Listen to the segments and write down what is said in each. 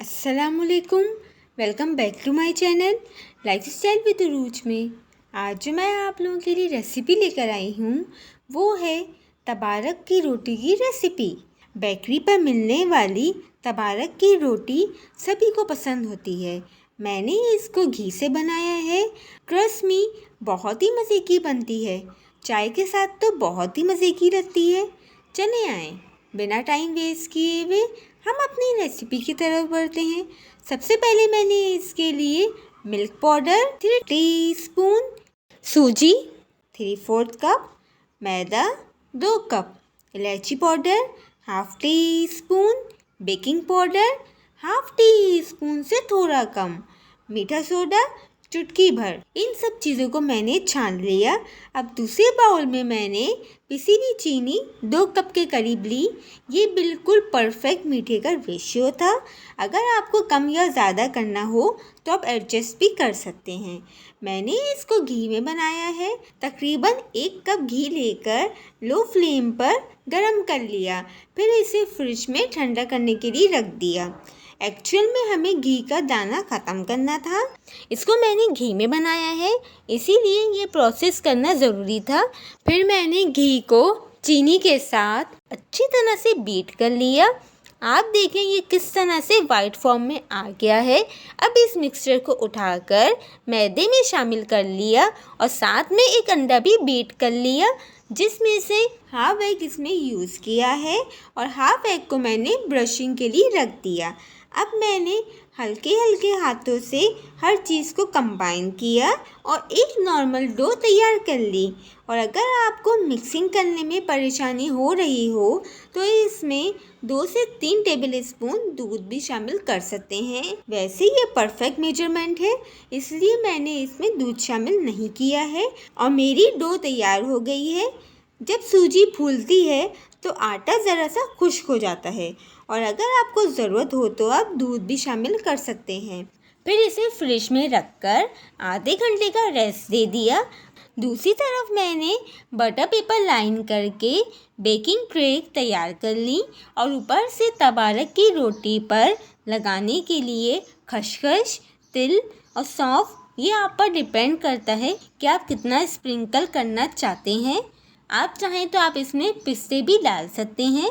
अस्सलामुअलैकुम। Welcome back to my channel lifestyle with रूज में। आज जो मैं आप लोगों के लिए रेसिपी लेकर आई हूँ वो है तबारक की रोटी की रेसिपी। बेकरी पर मिलने वाली तबारक की रोटी सभी को पसंद होती है। मैंने इसको घी से बनाया है। ट्रस्ट मी, बहुत ही मज़े की बनती है। चाय के साथ तो बहुत ही मज़े की लगती है। चले आएँ, बिना टाइम वेस्ट किए हुए हम अपनी रेसिपी की तरफ बढ़ते हैं। सबसे पहले मैंने इसके लिए मिल्क पाउडर 3 टीस्पून, सूजी 3/4 कप, मैदा 2 कप, इलायची powder half tea spoon, baking powder half tea spoon से थोड़ा कम, मीठा सोडा चुटकी भर। इन सब चीज़ों को मैंने छान लिया। अब दूसरे बाउल में मैंने पिसी हुई चीनी 2 कप के करीब ली। ये बिल्कुल परफेक्ट मीठे का रेशियो था। अगर आपको कम या ज़्यादा करना हो तो आप एडजस्ट भी कर सकते हैं। मैंने इसको घी में बनाया है। तकरीबन 1 कप घी लेकर लो फ्लेम पर गरम कर लिया, फिर इसे फ्रिज में ठंडा करने के लिए रख दिया। एक्चुअल में हमें घी का दाना ख़त्म करना था। इसको मैंने घी में बनाया है, इसीलिए ये प्रोसेस करना ज़रूरी था। फिर मैंने घी को चीनी के साथ अच्छी तरह से बीट कर लिया। आप देखें ये किस तरह से वाइट फॉर्म में आ गया है। अब इस मिक्सचर को उठाकर मैदे में शामिल कर लिया और साथ में एक अंडा भी बीट कर लिया, जिसमें से हाफ एग इसमें यूज़ किया है और हाफ एग को मैंने ब्रशिंग के लिए रख दिया। अब मैंने हल्के हल्के हाथों से हर चीज़ को कंबाइन किया और एक नॉर्मल डो तैयार कर ली। और अगर आपको मिक्सिंग करने में परेशानी हो रही हो तो इसमें 2 से 3 टेबल स्पून दूध भी शामिल कर सकते हैं। वैसे ये परफेक्ट मेजरमेंट है, इसलिए मैंने इसमें दूध शामिल नहीं किया है। और मेरी डो तैयार हो गई है। जब सूजी फूलती है तो आटा ज़रा सा खुश्क हो जाता है और अगर आपको ज़रूरत हो तो आप दूध भी शामिल कर सकते हैं। फिर इसे फ्रिज में रखकर आधे घंटे का रेस्ट दे दिया। दूसरी तरफ मैंने बटर पेपर लाइन करके बेकिंग ट्रे तैयार कर ली और ऊपर से तबारक की रोटी पर लगाने के लिए खसखस, तिल और सौंफ, ये आप पर डिपेंड करता है कि आप कितना स्प्रिंकल करना चाहते हैं। आप चाहें तो आप इसमें पिस्ते भी डाल सकते हैं,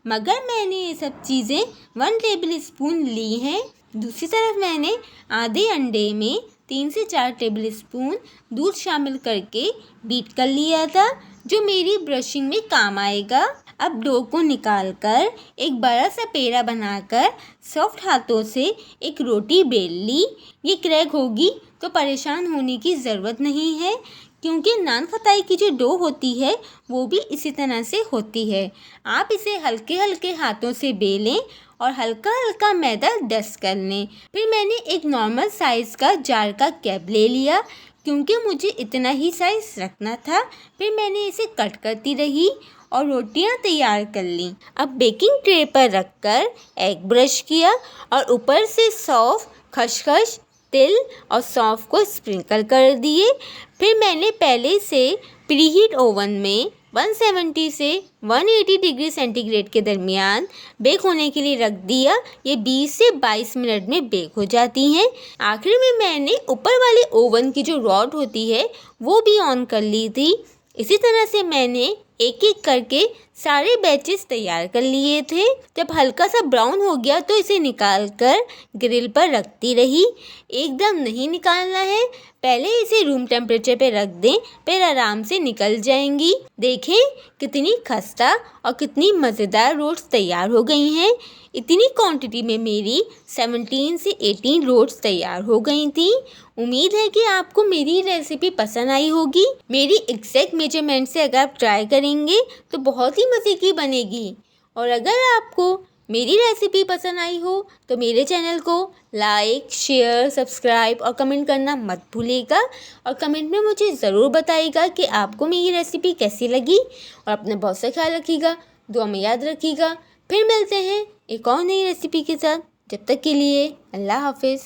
मगर मैंने ये सब चीज़ें 1 टेबल स्पून ली हैं। दूसरी तरफ मैंने आधे अंडे में 3 से 4 टेबल स्पून दूध शामिल करके बीट कर लिया था, जो मेरी ब्रशिंग में काम आएगा। अब डो को निकालकर एक बड़ा सा पेड़ा बनाकर सॉफ्ट हाथों से एक रोटी बेल ली। ये क्रैक होगी तो परेशान होने की ज़रूरत नहीं है, क्योंकि नान खटाई की जो डो होती है वो भी इसी तरह से होती है। आप इसे हल्के हल्के हाथों से बेलें और हल्का हल्का मैदा डस्ट कर लें। फिर मैंने एक नॉर्मल साइज़ का जार का कैप ले लिया, क्योंकि मुझे इतना ही साइज़ रखना था। फिर मैंने इसे कट करती रही और रोटियां तैयार कर लीं। अब बेकिंग ट्रे पर रखकर एग ब्रश किया और ऊपर से सौंफ, खसखस, तिल और सौंफ को स्प्रिंकल कर दिए। फिर मैंने पहले से प्रीहीट ओवन में 170 से 180 डिग्री सेंटीग्रेड के दरमियान बेक होने के लिए रख दिया। ये 20 से 22 मिनट में बेक हो जाती हैं। आखिर में मैंने ऊपर वाले ओवन की जो रॉड होती है वो भी ऑन कर ली थी। इसी तरह से मैंने एक एक करके सारे बैचेस तैयार कर लिए थे। जब हल्का सा ब्राउन हो गया तो इसे निकालकर ग्रिल पर रखती रही। एकदम नहीं निकालना है, पहले इसे रूम टेम्परेचर पे रख दें, फिर आराम से निकल जाएंगी। देखें कितनी खस्ता और कितनी मज़ेदार रोट्स तैयार हो गई हैं। इतनी क्वांटिटी में मेरी 17 से 18 रोट्स तैयार हो गई थी। उम्मीद है कि आपको मेरी रेसिपी पसंद आई होगी। मेरी एग्जैक्ट मेजरमेंट से अगर आप ट्राई करेंगे तो बहुत ही मज़े की बनेगी। और अगर आपको मेरी रेसिपी पसंद आई हो तो मेरे चैनल को लाइक, शेयर, सब्सक्राइब और कमेंट करना मत भूलिएगा। और कमेंट में मुझे ज़रूर बताइएगा कि आपको मेरी रेसिपी कैसी लगी। और अपना बहुत सा ख्याल रखिएगा, दुआ में याद रखिएगा। फिर मिलते हैं एक और नई रेसिपी के साथ। जब तक के लिए अल्लाह हाफिज़।